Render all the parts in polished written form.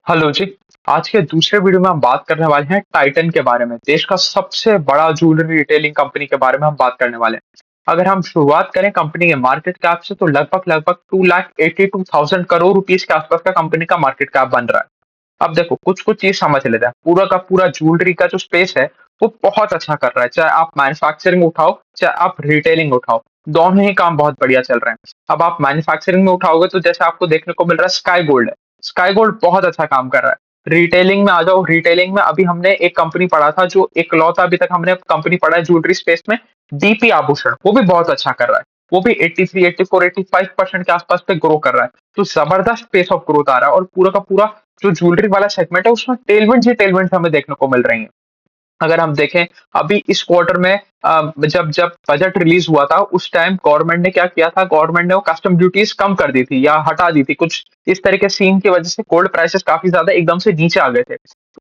Hello जी। आज के दूसरे वीडियो में हम बात करने वाले हैं टाइटन के बारे में। देश का सबसे बड़ा ज्वेलरी रिटेलिंग कंपनी के बारे में हम बात करने वाले हैं। अगर हम शुरुआत करें कंपनी के मार्केट कैप से तो लगभग लगभग 2,82,000 करोड़ रुपीस के आसपास का कंपनी का मार्केट कैप बन रहा है। अब देखो कुछ कुछ चीज समझ लेते हैं। पूरा का पूरा ज्वेलरी का जो स्पेस है वो बहुत अच्छा कर रहा है, चाहे आप मैन्युफैक्चरिंग उठाओ चाहे आप रिटेलिंग उठाओ, दोनों ही काम बहुत बढ़िया चल रहे हैं। अब आप मैन्युफैक्चरिंग में उठाओगे तो जैसे आपको देखने को मिल रहा है स्काई गोल्ड है। स्काई गोल्ड बहुत अच्छा काम कर रहा है। रिटेलिंग में आ जाओ, रिटेलिंग में अभी हमने एक कंपनी पढ़ा था जो इकलौता अभी तक हमने कंपनी पढ़ा है ज्वेलरी स्पेस में, डीपी आभूषण, वो भी बहुत अच्छा कर रहा है। वो भी 83, 84, 85% के आसपास पे ग्रो कर रहा है। तो जबरदस्त पेस ऑफ ग्रोथ आ रहा है और पूरा का पूरा जो ज्वेलरी वाला सेगमेंट है उसमें टेलविंड्स ही टेलविंड्स हमें देखने को मिल रही हैं। अगर हम देखें अभी इस क्वार्टर में जब जब बजट रिलीज हुआ था उस टाइम गवर्नमेंट ने क्या किया था, गवर्नमेंट ने वो कस्टम ड्यूटीज कम कर दी थी या हटा दी थी। कुछ इस तरह के सीन की वजह से गोल्ड प्राइसेस काफी ज्यादा एकदम से नीचे आ गए थे।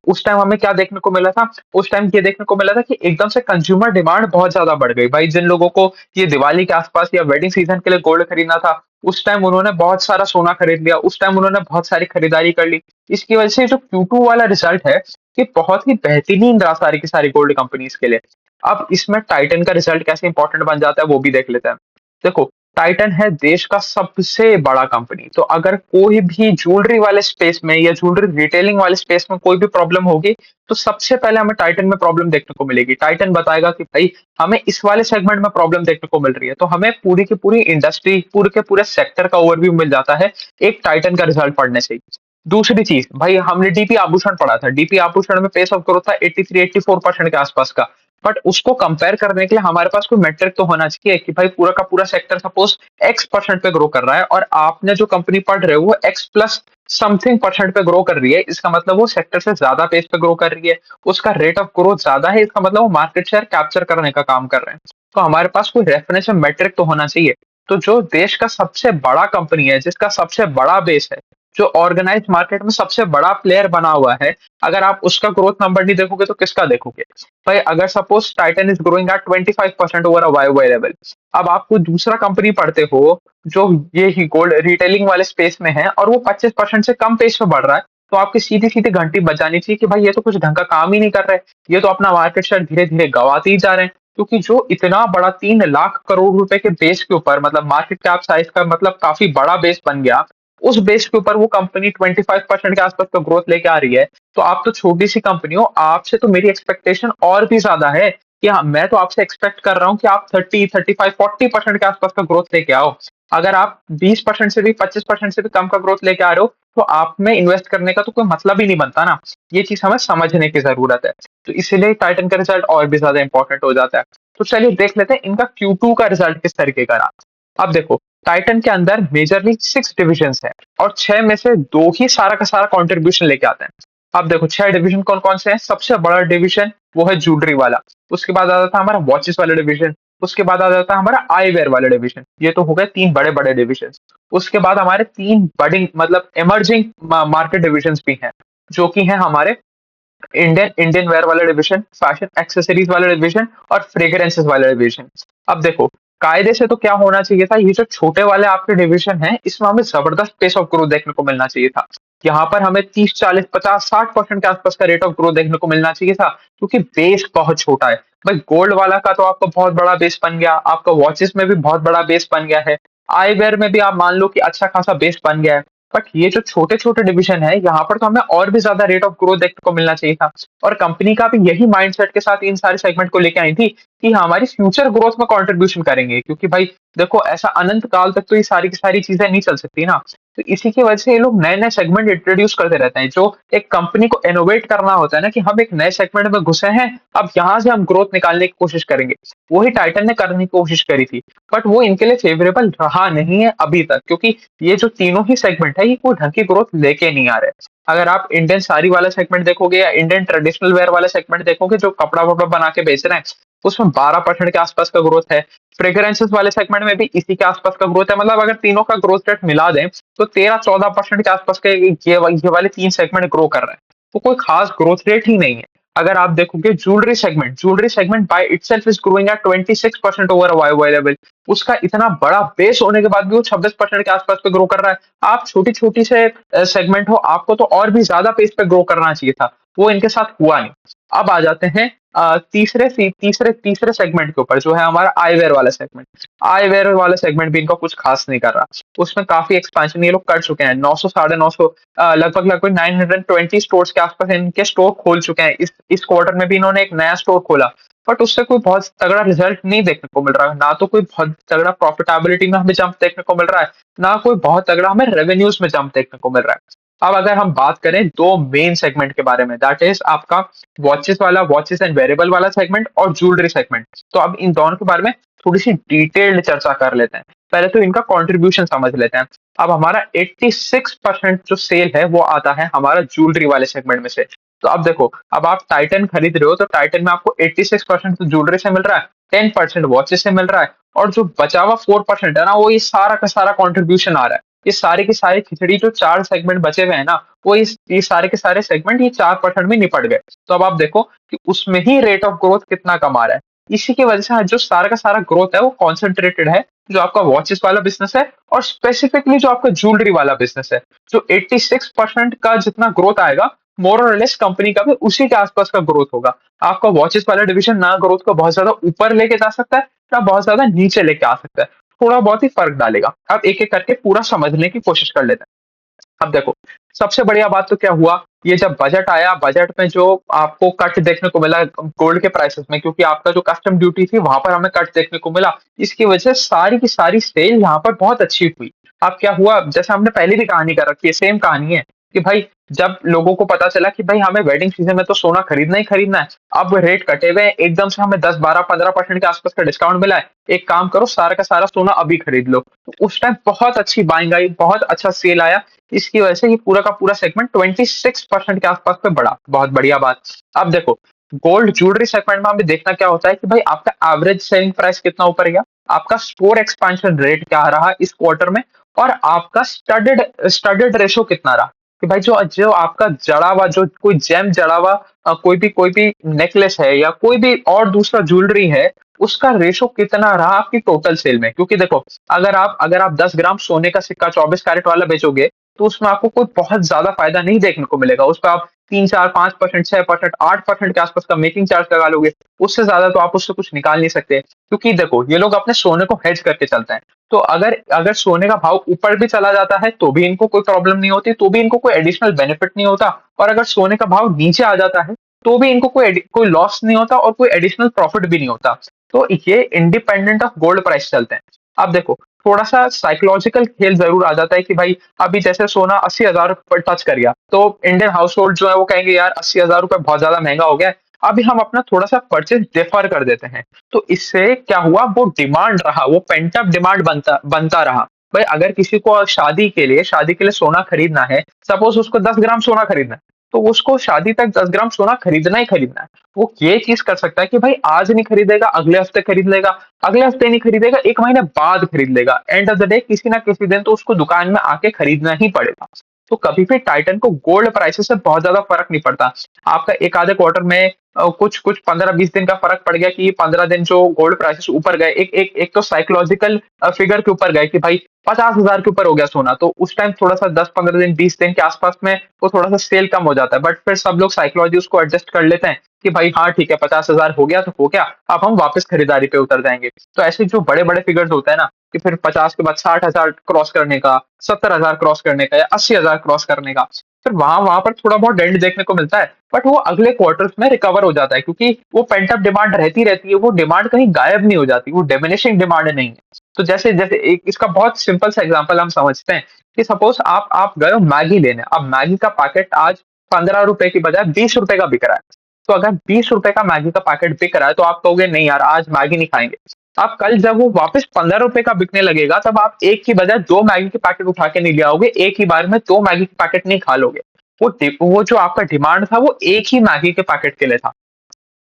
उस टाइम हमें क्या देखने को मिला था, उस टाइम ये देखने को मिला था कि एकदम से कंज्यूमर डिमांड बहुत ज्यादा बढ़ गई। भाई जिन लोगों को ये दिवाली के आसपास या वेडिंग सीजन के लिए गोल्ड खरीदना था उस टाइम उन्होंने बहुत सारा सोना खरीद लिया, उस टाइम उन्होंने बहुत सारी खरीदारी कर ली। इसकी वजह से जो Q2 वाला रिजल्ट है ये बहुत ही बेहतरीन रहा सारी की सारी गोल्ड कंपनीज के लिए। अब इसमें टाइटन का रिजल्ट कैसे इंपॉर्टेंट बन जाता है वो भी देख लेते हैं। देखो, टाइटन है देश का सबसे बड़ा कंपनी, तो अगर कोई भी ज्वेलरी वाले स्पेस में या ज्वेलरी रिटेलिंग वाले स्पेस में कोई भी प्रॉब्लम होगी तो सबसे पहले हमें टाइटन में प्रॉब्लम देखने को मिलेगी। टाइटन बताएगा कि भाई हमें इस वाले सेगमेंट में प्रॉब्लम देखने को मिल रही है, तो हमें पूरी की पूरी इंडस्ट्री पूरे के पूरे सेक्टर का ओवरव्यू मिल जाता है एक टाइटन का रिजल्ट पढ़ने से ही। दूसरी चीज, भाई हमने डीपी आभूषण पढ़ा था, डीपी आभूषण में पेस ऑफ ग्रोथ था 83, 84% के आसपास का। बट उसको कंपेयर करने के लिए हमारे पास कोई मेट्रिक तो होना चाहिए कि भाई पूरा का पूरा सेक्टर सपोज X% पे ग्रो कर रहा है और आपने जो कंपनी पढ़ रहे हो वो X प्लस समथिंग परसेंट पे ग्रो कर रही है, इसका मतलब वो सेक्टर से ज्यादा पेस पे ग्रो कर रही है, उसका रेट ऑफ ग्रोथ ज्यादा है, इसका मतलब वो मार्केट शेयर कैप्चर करने का काम कर रहे हैं। तो हमारे पास कोई रेफरेंस मेट्रिक तो होना चाहिए। तो जो देश का सबसे बड़ा कंपनी है, जिसका सबसे बड़ा बेस है, जो ऑर्गेनाइज मार्केट में सबसे बड़ा प्लेयर बना हुआ है, अगर आप उसका ग्रोथ नंबर नहीं देखोगे तो किसका देखोगे? भाई अगर suppose Titan is growing at 25% over a Y level, अब आप कोई दूसरा कंपनी पढ़ते हो जो ये ही गोल्ड रिटेलिंग वाले स्पेस में है और वो 25% से कम पेस पे बढ़ रहा है, तो आपकी सीधी सीधी घंटी बजानी चाहिए कि भाई ये तो कुछ ढंग का काम ही नहीं कर रहे, ये तो अपना मार्केट शेयर धीरे धीरे गवाते ही जा रहे हैं। क्योंकि जो इतना बड़ा 3 लाख करोड़ रुपए के बेस के ऊपर, मतलब मार्केट कैप साइज का मतलब काफी बड़ा बेस बन गया, उस बेस के ऊपर वो कंपनी 25% के आसपास का ग्रोथ लेके आ रही है। तो आप तो छोटी सी कंपनी हो, आपसे तो मेरी एक्सपेक्टेशन और भी ज्यादा है कि हाँ, मैं तो आपसे एक्सपेक्ट कर रहा हूँ कि आप 30, 35, 40% के आसपास का ग्रोथ लेके आओ। अगर आप 20% से भी 25% से भी कम का ग्रोथ लेके आ रहे हो तो आप में इन्वेस्ट करने का तो कोई मतलब ही नहीं बनता ना। ये चीज हमें समझने की जरूरत है। तो इसीलिए टाइटन का रिजल्ट और भी ज्यादा इंपॉर्टेंट हो जाता है। तो चलिए देख लेते हैं इनका Q2 का रिजल्ट किस तरीके का रहा। अब देखो, टाइटन के अंदर मेजरली 6 डिविजन्स हैं और 6 में से 2 ही सारा का सारा कंट्रीब्यूशन लेके आते हैं। अब देखो 6 डिवीजन कौन कौन से हैं। सबसे बड़ा डिवीजन वो है ज्वेलरी वाला, उसके बाद आ जाता है हमारा वॉचेस वाला डिवीजन, उसके बाद आ जाता है हमारा आई वेयर वाला डिवीजन। ये तो हो गए 3 बड़े बड़े डिविजन। उसके बाद हमारे 3 बड़ी मतलब इमर्जिंग मार्केट डिविजन भी हैं, जो कि हैं हमारे इंडियन इंडियन वेयर वाला डिवीजन, फैशन एक्सेसरीज वाला डिवीजन और फ्रेग्रेंसेस वाला डिवीजन। अब देखो, कायदे से तो क्या होना चाहिए था, ये जो छोटे वाले आपके डिवीजन है इसमें हमें जबरदस्त पेस ऑफ ग्रोथ देखने को मिलना चाहिए था। यहाँ पर हमें 30, 40, 50, 60% के आसपास का रेट ऑफ ग्रोथ देखने को मिलना चाहिए था, क्योंकि बेस बहुत छोटा है। भाई गोल्ड वाला का तो आपका बहुत बड़ा बेस बन गया, आपका वॉचेस में भी बहुत बड़ा बेस बन गया है, आई वेयर में भी आप मान लो कि अच्छा खासा बेस बन गया है। बट ये जो छोटे छोटे डिवीजन है यहाँ पर तो हमें और भी ज्यादा रेट ऑफ ग्रोथ देखने को मिलना चाहिए था। और कंपनी का भी यही माइंडसेट के साथ इन सारे सेगमेंट को लेके आई थी कि हमारी फ्यूचर ग्रोथ में कंट्रीब्यूशन करेंगे, क्योंकि भाई देखो ऐसा अनंत काल तक तो ये सारी की सारी चीजें नहीं चल सकती ना। तो इसी की वजह से ये लोग नए नए सेगमेंट इंट्रोड्यूस करते रहते हैं। जो एक कंपनी को इनोवेट करना होता है ना, कि हम एक नए सेगमेंट में घुसे हैं, अब यहाँ से हम ग्रोथ निकालने की कोशिश करेंगे, वही टाइटन ने करने की कोशिश करी थी। बट वो इनके लिए फेवरेबल रहा नहीं है अभी तक, क्योंकि ये जो तीनों ही सेगमेंट है ये कोई ढंग की ग्रोथ लेके नहीं आ रहे। अगर आप इंडियन साड़ी वाला सेगमेंट देखोगे या इंडियन ट्रेडिशनल वेयर वाला सेगमेंट देखोगे जो कपड़ा वपड़ा बना के बेच रहे हैं, उसमें 12% के आसपास का ग्रोथ है। फ्रेग्रेंसेस वाले सेगमेंट में भी इसी के आसपास का ग्रोथ है। मतलब अगर तीनों का ग्रोथ रेट मिला दें तो 13-14% के आसपास के ये वाले 3 सेगमेंट ग्रो कर रहे हैं। तो कोई खास ग्रोथ रेट ही नहीं है। अगर आप देखोगे jewellery segment by itself is growing at 26% over Y level. उसका इतना बड़ा बेस होने के बाद भी वो 26% के आसपास पे ग्रो कर रहा है। आप छोटी छोटी से सेगमेंट हो, आपको तो और भी ज्यादा पेस पे ग्रो करना चाहिए था, वो इनके साथ हुआ नहीं। अब आ जाते हैं तीसरे तीसरे सेगमेंट के ऊपर, जो है हमारा आईवेयर वाला सेगमेंट। आईवेयर वाला सेगमेंट भी इनका कुछ खास नहीं कर रहा। उसमें काफी एक्सपेंशन ये लोग कर चुके हैं, 900 साढ़े 900 लगभग लगभग 920 स्टोर्स के आसपास इनके स्टोर खोल चुके हैं। इस क्वार्टर में भी इन्होंने एक नया स्टोर खोला, बट उससे कोई बहुत तगड़ा रिजल्ट नहीं देखने को मिल रहा है। ना तो कोई बहुत तगड़ा प्रॉफिटेबिलिटी में हमें जंप देखने को मिल रहा है, ना कोई बहुत तगड़ा हमें रेवेन्यूज में जंप देखने को मिल रहा है। अब अगर हम बात करें दो मेन सेगमेंट के बारे में, दैट इज आपका वॉचेस एंड वेरेबल वाला सेगमेंट और ज्वेलरी सेगमेंट। तो अब इन दोनों के बारे में थोड़ी सी डिटेल्ड चर्चा कर लेते हैं। पहले तो इनका कंट्रीब्यूशन समझ लेते हैं। अब हमारा 86% जो सेल है वो आता है हमारा ज्वेलरी वाले सेगमेंट में से। तो अब देखो, अब आप टाइटन खरीद रहे हो तो टाइटन में आपको 86% तो ज्वेलरी से मिल रहा है, 10% वॉचेस से मिल रहा है, और जो बचा हुआ 4% है ना, वो ये सारा का सारा कॉन्ट्रीब्यूशन आ रहा है। ये सारे के सारे खिचड़ी जो 4 सेगमेंट बचे हुए हैं ना, वो इस ये सारे के सारे सेगमेंट ये 4% में निपट गए। तो अब आप देखो कि उसमें ही रेट ऑफ ग्रोथ कितना कम आ रहा है। इसी की वजह से जो सारा का सारा ग्रोथ है वो कॉन्सेंट्रेटेड है जो आपका वॉचेस वाला बिज़नेस है, और स्पेसिफिकली जो आपका ज्वेलरी वाला बिज़नेस है। जो 86% का जितना ग्रोथ आएगा, मोर और लेस कंपनी का भी उसी के आसपास का ग्रोथ होगा। आपका वॉचेस वाला डिवीजन ना ग्रोथ को बहुत ज़्यादा ऊपर लेके जा सकता है, ना बहुत ज़्यादा नीचे लेके आ सकता है। थोड़ा बहुत ही फ़र्क डालेगा। अब एक-एक करके पूरा समझने की कोशिश कर लेते हैं। अब देखो, सबसे बढ़िया बात तो क्या हुआ, ये जब बजट आया, बजट में जो आपको कट देखने को मिला गोल्ड के प्राइसेस में, क्योंकि आपका जो कस्टम ड्यूटी थी वहां पर हमें कट देखने को मिला। इसकी वजह से सारी की सारी सेल यहाँ पर बहुत अच्छी हुई। अब क्या हुआ, जैसे हमने पहले भी कहानी कर रखी है, सेम कहानी है कि भाई जब लोगों को पता चला कि भाई हमें वेडिंग सीजन में तो सोना खरीदना ही खरीदना है, अब रेट कटे हुए हैं, एकदम से हमें 10 12 15% के आसपास का डिस्काउंट मिला है, एक काम करो सारा का सारा सोना अभी खरीद लो। तो उस टाइम बहुत अच्छी बाइंग आई, बहुत अच्छा सेल आया। इसकी वजह से ये पूरा का पूरा सेगमेंट 26% के आसपास पे बढ़ा। बहुत बढ़िया बात। अब देखो, गोल्ड ज्वेलरी सेगमेंट में हमें देखना क्या होता है कि भाई आपका एवरेज सेलिंग प्राइस कितना ऊपर गया, आपका स्टोर एक्सपेंशन रेट क्या रहा इस क्वार्टर में, और आपका स्टडेड स्टडेड रेशो कितना रहा। कि भाई जो जो आपका जड़ा हुआ, जो कोई जेम जड़ा हुआ कोई भी नेकलेस है या कोई भी और दूसरा ज्वेलरी है, उसका रेशो कितना रहा आपकी टोटल सेल में। क्योंकि देखो, अगर आप 10 ग्राम सोने का सिक्का 24 कैरेट वाला बेचोगे, तो उसमें आपको कोई बहुत ज्यादा फायदा नहीं देखने को मिलेगा। उस पर आप 3 4 5%, 6%, 8% के आसपास का मेकिंग चार्ज लगा लोगे। उससे ज्यादा तो आप उससे कुछ निकाल नहीं सकते, क्योंकि देखो ये लोग अपने सोने को हेज करके चलते हैं। तो अगर अगर सोने का भाव ऊपर भी चला जाता है तो भी इनको कोई प्रॉब्लम नहीं होती, तो भी इनको कोई एडिशनल बेनिफिट नहीं होता। और अगर सोने का भाव नीचे आ जाता है तो भी इनको कोई लॉस नहीं होता और कोई एडिशनल प्रॉफिट भी नहीं होता। तो ये इंडिपेंडेंट ऑफ गोल्ड प्राइस चलते हैं। अब देखो, थोड़ा सा साइकोलॉजिकल खेल जरूर आ जाता है कि भाई अभी जैसे सोना 80,000 पर टच कर गया, तो इंडियन हाउस होल्ड जो है वो कहेंगे यार 80,000 रुपए बहुत ज्यादा महंगा हो गया है, अभी हम अपना थोड़ा सा परचेज डिफर कर देते हैं। तो इससे क्या हुआ, वो डिमांड रहा, वो पेंट अप डिमांड बनता बनता रहा। भाई अगर किसी को शादी के लिए सोना खरीदना है, सपोज उसको 10 ग्राम सोना खरीदना है, तो उसको शादी तक 10 ग्राम सोना खरीदना ही खरीदना है। वो ये चीज कर सकता है कि भाई आज नहीं खरीदेगा, अगले हफ्ते खरीद लेगा, अगले हफ्ते नहीं खरीदेगा, 1 महीने बाद खरीद लेगा। एंड ऑफ द डे किसी ना किसी दिन तो उसको दुकान में आके खरीदना ही पड़ेगा। तो कभी भी टाइटन को गोल्ड प्राइसेस से बहुत ज्यादा फर्क नहीं पड़ता। आपका एक आधे क्वार्टर में कुछ कुछ 15 20 दिन का फर्क पड़ गया कि 15 दिन जो गोल्ड प्राइसेस ऊपर गए, एक तो साइकोलॉजिकल फिगर के ऊपर गए कि भाई 50,000 के ऊपर हो गया सोना, तो उस टाइम थोड़ा सा 10 15 दिन 20 दिन के आसपास में वो थोड़ा सा सेल कम हो जाता है। बट फिर सब लोग साइकोलॉजी उसको एडजस्ट कर लेते हैं कि भाई हाँ ठीक है, 50,000 हो गया तो हो गया, अब हम वापस खरीदारी पे उतर जाएंगे। तो ऐसे जो बड़े बड़े फिगर्स होते हैं ना, कि फिर 50 के बाद 60,000 क्रॉस करने का, 70,000 क्रॉस करने का, या 80,000 क्रॉस करने का, फिर वहां वहां पर थोड़ा बहुत डेंट देखने को मिलता है। बट वो अगले क्वार्टर्स में रिकवर हो जाता है, क्योंकि वो पेंट अप डिमांड रहती रहती है, वो डिमांड कहीं गायब नहीं हो जाती, वो डिमिनिशिंग डिमांड नहीं है। तो जैसे जैसे एक इसका बहुत सिंपल सा एग्जांपल हम समझते हैं कि सपोज आप गए हो मैगी लेने, अब मैगी का पैकेट आज 15 रुपए की बजाय 20 रुपए का बिक रहा है। तो अगर 20 रुपए का मैगी का पैकेट बिक रहा है, तो आप कहोगे नहीं यार आज मैगी नहीं खाएंगे। आप कल जब वो वापस 15 रुपए का बिकने लगेगा, तब आप एक की बजाय दो मैगी के पैकेट उठा के नहीं ले आओगे, एक ही बार में दो मैगी के पैकेट नहीं खा लोगे। वो जो आपका डिमांड था वो एक ही मैगी के पैकेट के लिए था,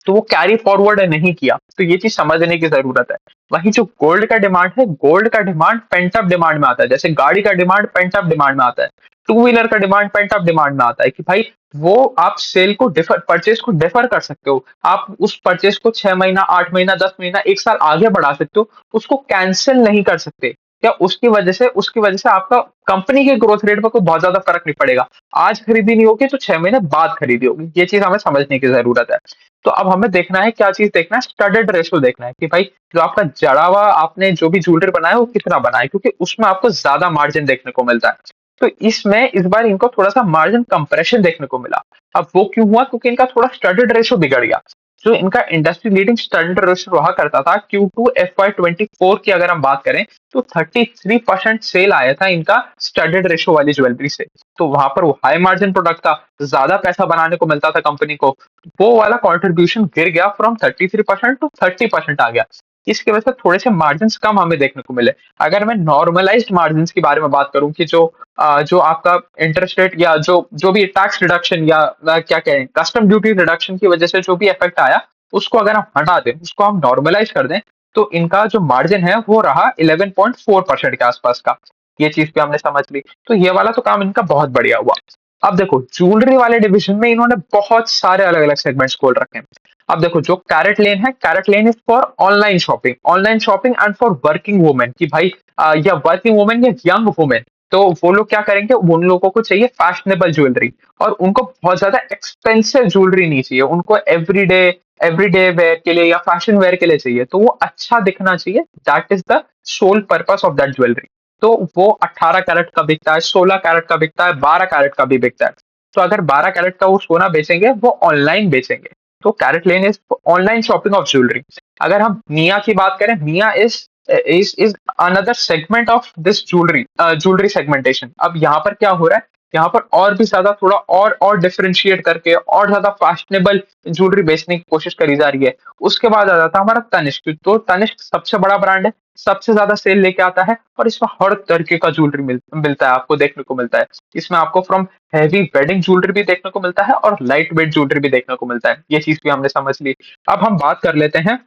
तो वो कैरी फॉरवर्ड नहीं किया। तो ये चीज समझने की जरूरत है। वहीं जो गोल्ड का डिमांड है, गोल्ड का डिमांड पेंट अप डिमांड में आता है, जैसे गाड़ी का डिमांड पेंट अप डिमांड में आता है। टू व्हीलर का डिमांड पेंट अप डिमांड में आता है कि भाई वो आप सेल को डिफर परचेज को डिफर कर सकते हो। आप उस परचेज को 6 महीना, 8 महीना, 10 महीना, 1 साल आगे बढ़ा सकते हो। उसको कैंसिल नहीं कर सकते। क्या उसकी वजह से आपका कंपनी के ग्रोथ रेट पर कोई बहुत ज्यादा फर्क नहीं पड़ेगा। आज खरीदी नहीं होगी तो 6 महीने बाद खरीदी होगी। ये चीज हमें समझने की जरूरत है। तो अब हमें देखना है, क्या चीज देखना है, स्टडेड रेशो देखना है कि भाई जो आपका जड़ा हुआ आपने जो भी ज्वेलरी बनाया वो कितना बनाया, क्योंकि उसमें आपको ज्यादा मार्जिन देखने को मिलता है। तो इसमें इस बार इनको थोड़ा सा मार्जिन कंप्रेशन देखने को मिला। अब वो क्यों हुआ? क्योंकि इनका थोड़ा स्टडेड रेशो बिगड़ गया। जो इनका इंडस्ट्री लीडिंग स्टडेड रेशो रहा करता था Q2 FY24 की अगर हम बात करें, तो 33% सेल आया था इनका स्टडेड रेशो वाली ज्वेलरी से। तो वहां पर वो हाई मार्जिन प्रोडक्ट था, ज्यादा पैसा बनाने को मिलता था कंपनी को। वो वाला कंट्रीब्यूशन गिर गया, फ्रॉम 33% टू 30% आ गया। इसकी वजह से थोड़े से मार्जिन कम हमें देखने को मिले। अगर मैं नॉर्मलाइज्ड मार्जिन के बारे में बात करूं कि जो आपका इंटरेस्ट रेट या जो जो भी टैक्स रिडक्शन या क्या कहें कस्टम ड्यूटी रिडक्शन की वजह से जो भी इफेक्ट आया, उसको अगर हम हटा दें, उसको हम नॉर्मलाइज कर दें, तो इनका जो मार्जिन है वो रहा 11.4% के आसपास का। ये चीज भी हमने समझ ली। तो ये वाला तो काम इनका बहुत बढ़िया हुआ। अब देखो ज्वेलरी वाले डिवीजन में इन्होंने बहुत सारे अलग अलग सेगमेंट्स खोल रखे हैं। अब देखो जो कैरेट लेन है, CaratLane is for online shopping and for working women की भाई, या वर्किंग वुमेन या यंग वुमेन। तो वो लोग क्या करेंगे, उन लोगों को चाहिए फैशनेबल ज्वेलरी, और उनको बहुत ज्यादा एक्सपेंसिव ज्वेलरी नहीं चाहिए। उनको एवरीडे वेयर के लिए या फैशन वेयर के लिए चाहिए, तो वो अच्छा दिखना चाहिए। That is the sole purpose of that jewellery. तो वो 18 कैरेट का बिकता है, 16 कैरेट का बिकता है, 12 कैरेट का भी बिकता है। तो अगर 12 कैरेट का वो सोना बेचेंगे, वो ऑनलाइन बेचेंगे। तो CaratLane is online shopping of jewellery. अगर हम मिया की बात करें, Mia is another segment of this jewellery segmentation. अब यहाँ पर क्या हो रहा है, यहाँ पर और भी ज्यादा थोड़ा और डिफरेंशिएट करके और ज्यादा फैशनेबल ज्वेलरी बेचने की कोशिश करी जा रही है। उसके बाद आ जाता है हमारा तनिष्क। तो तनिष्क सबसे बड़ा ब्रांड है, सबसे ज्यादा सेल लेके आता है, और इसमें हर तरीके का ज्वेलरी मिलता है, आपको देखने को मिलता है। इसमें आपको फ्रॉम हैवी वेडिंग ज्वेलरी भी देखने को मिलता है और लाइट वेट ज्वेलरी भी देखने को मिलता है। ये चीज भी हमने समझ ली। अब हम बात कर लेते हैं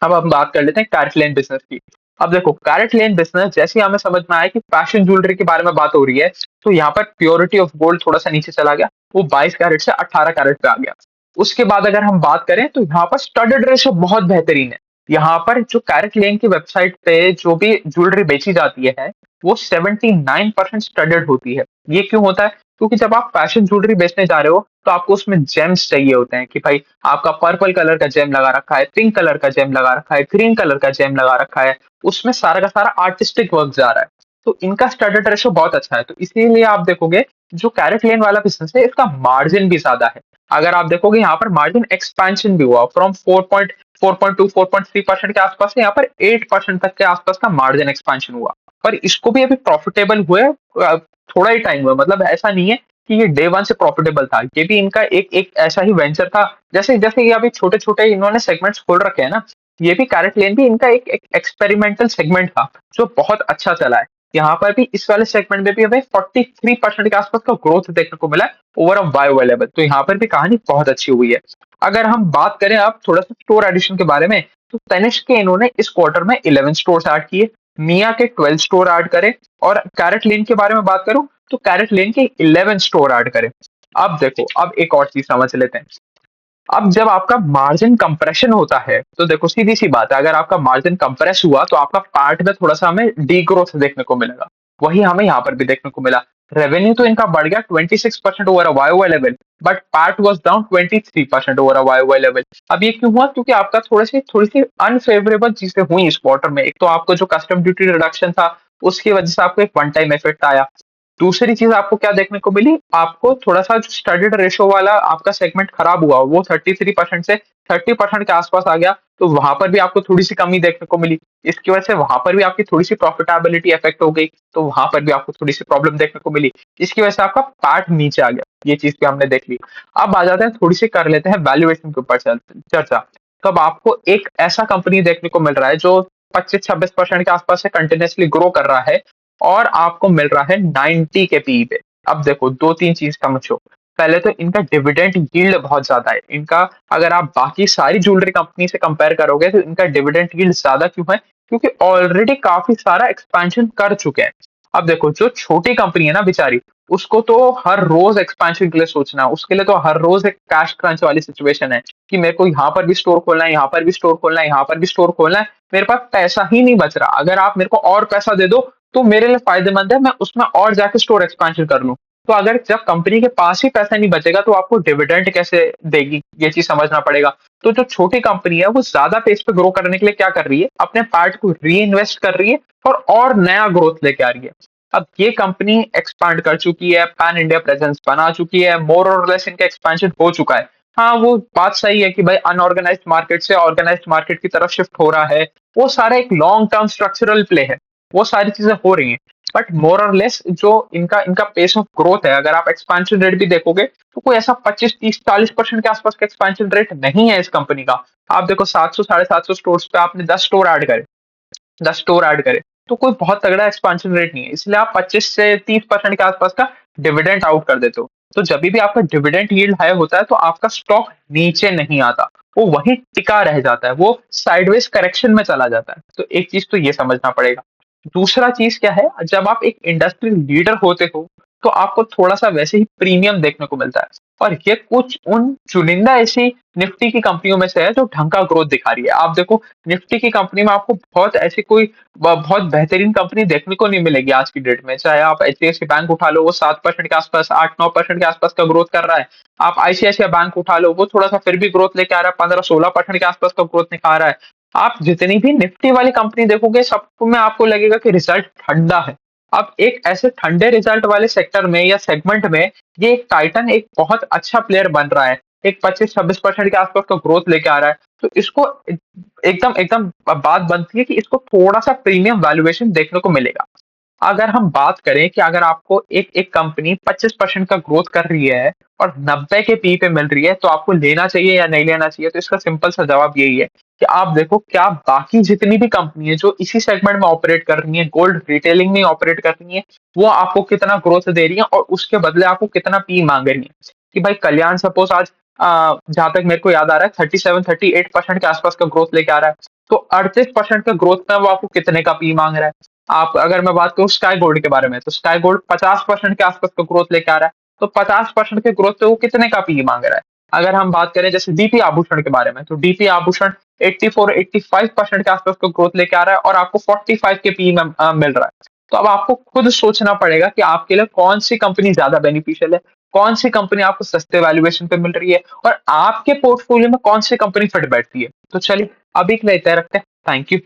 अब हम बात कर लेते हैं कैरेट लेन बिजनेस की। अब देखो कैरेट लेन बिजनेस जैसे ही हमें समझ में आया कि फैशन ज्वेलरी के बारे में बात हो रही है, तो यहाँ पर प्योरिटी ऑफ गोल्ड थोड़ा सा नीचे चला गया। वो 22 कैरेट से 18 कैरेट पे आ गया। उसके बाद अगर हम बात करें, तो यहाँ पर स्टडेड रेशो बहुत बेहतरीन है। यहाँ पर जो कैरेट लेन की वेबसाइट पे जो भी ज्वेलरी बेची जाती है, वो 79% स्टडेड होती है। ये क्यों होता है? क्योंकि जब आप फैशन ज्वेलरी बेचने जा रहे हो, तो आपको उसमें जेम्स चाहिए होते हैं कि भाई आपका पर्पल कलर का जेम लगा रखा है, पिंक कलर का जेम लगा रखा है, ग्रीन कलर का जेम लगा रखा है। उसमें सारा का सारा आर्टिस्टिक वर्क जा रहा है। तो इनका स्टैंडर्ड रेशो बहुत अच्छा है। तो इसीलिए आप देखोगे जो कैरेट लेन वाला बिजनेस है, इसका मार्जिन भी ज्यादा है। अगर आप देखोगे यहाँ पर मार्जिन एक्सपेंशन भी हुआ, फ्रॉम 4.2 4.3% के आसपास से यहाँ पर 8% तक के आसपास का मार्जिन एक्सपेंशन हुआ। पर इसको भी अभी प्रॉफिटेबल हुए थोड़ा ही टाइम हुआ। मतलब ऐसा नहीं है कि ये डे वन से प्रॉफिटेबल था। ये भी इनका एक एक ऐसा ही वेंचर था। जैसे जैसे ये अभी छोटे छोटे इन्होंने सेगमेंट्स खोल रखे हैं ना, ये भी कैरेट लेन भी इनका एक एक्सपेरिमेंटल सेगमेंट था, जो बहुत अच्छा चला है। यहाँ पर भी इस वाले सेगमेंट में भी हमें 43% के आसपास का ग्रोथ देखने को मिला है ओवर अ वाई लेवल। तो यहाँ पर भी कहानी बहुत अच्छी हुई है। अगर हम बात करें अब थोड़ा सा स्टोर एडिशन के बारे में, तो तनिष्क के इन्होंने इस क्वार्टर में 11 स्टोर ऐड किए, मिया के 12 स्टोर ऐड करे, और कैरेट लेन के बारे में बात करूं, तो कैरेट लेन के 11 स्टोर ऐड करे। अब देखो, अब एक और चीज समझ लेते हैं। अब जब आपका मार्जिन कंप्रेशन होता है, तो देखो सीधी सी बात है, अगर आपका मार्जिन कंप्रेस हुआ, तो आपका पार्ट में थोड़ा सा हमें डी ग्रोथ देखने को मिलेगा। वही हमें यहाँ पर भी देखने को मिला। रेवेन्यू तो इनका बढ़ गया 26% over a Y level, but part was down 23% over a Y level. अब ये क्यों हुआ? क्योंकि आपका थोड़ी सी अनफेवरेबल चीजें हुई इस क्वार्टर में। एक तो आपको जो कस्टम ड्यूटी रिडक्शन था, उसकी वजह से आपको एक वन टाइम इफेक्ट आया। दूसरी चीज आपको क्या देखने को मिली, आपको थोड़ा सा जो स्टडीड रेशो वाला आपका सेगमेंट खराब हुआ, वो 33% से 30% के आसपास आ गया। तो वहां पर भी आपको थोड़ी सी कमी देखने को मिली। इसकी वजह से वहां पर भी आपकी थोड़ी सी प्रॉफिटेबिलिटी इफेक्ट हो गई। तो वहां पर भी आपको थोड़ी सी प्रॉब्लम देखने को मिली। इसकी वजह से आपका पैट नीचे आ गया। ये चीज भी हमने देख ली। अब आ जाते हैं, थोड़ी सी कर लेते हैं वैल्यूएशन के ऊपर चर्चा। तो अब आपको एक ऐसा कंपनी देखने को मिल रहा है जो 25-26% के आसपास से कंटिन्यूसली ग्रो कर रहा है, और आपको मिल रहा है 90 के पीई पे। अब देखो दो तीन चीज समझो। पहले तो इनका डिविडेंड यील्ड बहुत ज्यादा है। इनका अगर आप बाकी सारी ज्वेलरी कंपनी से कंपेयर करोगे, तो इनका डिविडेंड यील्ड ज्यादा क्यों है? क्योंकि ऑलरेडी काफी सारा एक्सपेंशन कर चुके हैं। अब देखो जो छोटी कंपनी है ना बेचारी, उसको तो हर रोज एक्सपेंशन के लिए सोचना है, उसके लिए तो हर रोज एक कैश क्रंच वाली सिचुएशन है कि मेरे को यहाँ पर भी स्टोर खोलना है, यहाँ पर भी स्टोर खोलना है, यहाँ पर भी स्टोर खोलना है, मेरे पास पैसा ही नहीं बच रहा। अगर आप मेरे को और पैसा दे दो तो मेरे लिए फायदेमंद है, मैं उसमें और जाके स्टोर एक्सपेंशन कर लूं। तो अगर जब कंपनी के पास ही पैसा नहीं बचेगा तो आपको डिविडेंड कैसे देगी, ये चीज समझना पड़ेगा। तो जो छोटी कंपनी है वो ज्यादा पेज पे ग्रो करने के लिए क्या कर रही है, अपने पार्ट को री इन्वेस्ट कर रही है और नया ग्रोथ लेके आ रही है। अब ये कंपनी एक्सपांड कर चुकी है, पैन इंडिया प्रेजेंस बना चुकी है, मोर और लेस इनका एक्सपेंशन हो चुका है। हाँ, वो बात सही है कि भाई अनऑर्गेनाइज्ड मार्केट से ऑर्गेनाइज्ड मार्केट की तरफ शिफ्ट हो रहा है। वो सारा एक लॉन्ग टर्म स्ट्रक्चरल प्ले है, वो सारी चीजें हो रही हैं। बट मोर और लेस जो इनका इनका पेस ऑफ ग्रोथ है, अगर आप एक्सपेंशन रेट भी देखोगे तो कोई ऐसा 25, 30, 40% के आसपास का एक्सपेंशन रेट नहीं है इस कंपनी का। आप देखो 700 साढ़े 700 स्टोर्स पे आपने 10 स्टोर ऐड करे, 10 स्टोर ऐड करे, तो कोई बहुत तगड़ा एक्सपेंशन रेट नहीं है, इसलिए आप 25 से 30% के आसपास का डिविडेंड आउट कर देते हो। तो जब भी आपका डिविडेंड यील्ड हाई होता है तो आपका स्टॉक नीचे नहीं आता, वो वहीं टिका रह जाता है, वो साइडवेज करेक्शन में चला जाता है। तो एक चीज तो ये समझना पड़ेगा। दूसरा चीज क्या है, जब आप एक इंडस्ट्री लीडर होते हो तो आपको थोड़ा सा वैसे ही प्रीमियम देखने को मिलता है। और ये कुछ उन चुनिंदा ऐसी निफ्टी की कंपनियों में से है जो ढंग का ग्रोथ दिखा रही है। आप देखो निफ्टी की कंपनी में आपको बहुत ऐसी कोई बहुत बेहतरीन कंपनी देखने को नहीं मिलेगी आज की डेट में। चाहे आप एचडीएफसी बैंक उठा लो, वो 7% के आसपास, 8-9% के आसपास का ग्रोथ कर रहा है। आप आईसीआईसीआई बैंक उठा लो, वो थोड़ा सा फिर भी ग्रोथ लेके आ रहा है, 15-16% के आसपास का ग्रोथ निकाल रहा है। आप जितनी भी निफ्टी वाली कंपनी देखोगे सब में आपको लगेगा कि रिजल्ट ठंडा है। अब एक ऐसे ठंडे रिजल्ट वाले सेक्टर में या सेगमेंट में ये एक टाइटन एक बहुत अच्छा प्लेयर बन रहा है, एक 25-26% के आसपास का ग्रोथ लेके आ रहा है। तो इसको एकदम एकदम बात बनती है कि इसको थोड़ा सा प्रीमियम वैल्यूएशन देखने को मिलेगा। अगर हम बात करें कि अगर आपको एक एक कंपनी 25% का ग्रोथ कर रही है और 90 के पी पे मिल रही है तो आपको लेना चाहिए या नहीं लेना चाहिए, तो इसका सिंपल सा जवाब यही है कि आप देखो क्या बाकी जितनी भी कंपनी है जो इसी सेगमेंट में ऑपरेट कर रही है, गोल्ड रिटेलिंग में ऑपरेट कर रही है, वो आपको कितना ग्रोथ दे रही है और उसके बदले आपको कितना पी मांग रही है। कि भाई कल्याण सपोज आज जहां तक मेरे को याद आ रहा है 37-38% के आसपास का ग्रोथ लेके आ रहा है, तो 38% का ग्रोथ में वो आपको कितने का पी मांग रहा है। आप अगर मैं बात करूँ स्काई गोल्ड के बारे में, तो स्काई गोल्ड 50% के आसपास का ग्रोथ लेके आ रहा है, तो 50% के ग्रोथ पे वो कितने का पी मांग रहा है। अगर हम बात करें जैसे डीपी आभूषण के बारे में, तो डीपी आभूषण 84-85% के आसपास का ग्रोथ लेके आ रहा है और आपको 45 के पी में मिल रहा है। तो अब आपको खुद सोचना पड़ेगा कि आपके लिए कौन सी कंपनी ज्यादा बेनिफिशियल है, कौन सी कंपनी आपको सस्ते वैल्यूएशन पे मिल रही है और आपके पोर्टफोलियो में कौन सी कंपनी फिट बैठती है। तो चलिए अभी के लिए इतना रखते हैं। Thank you.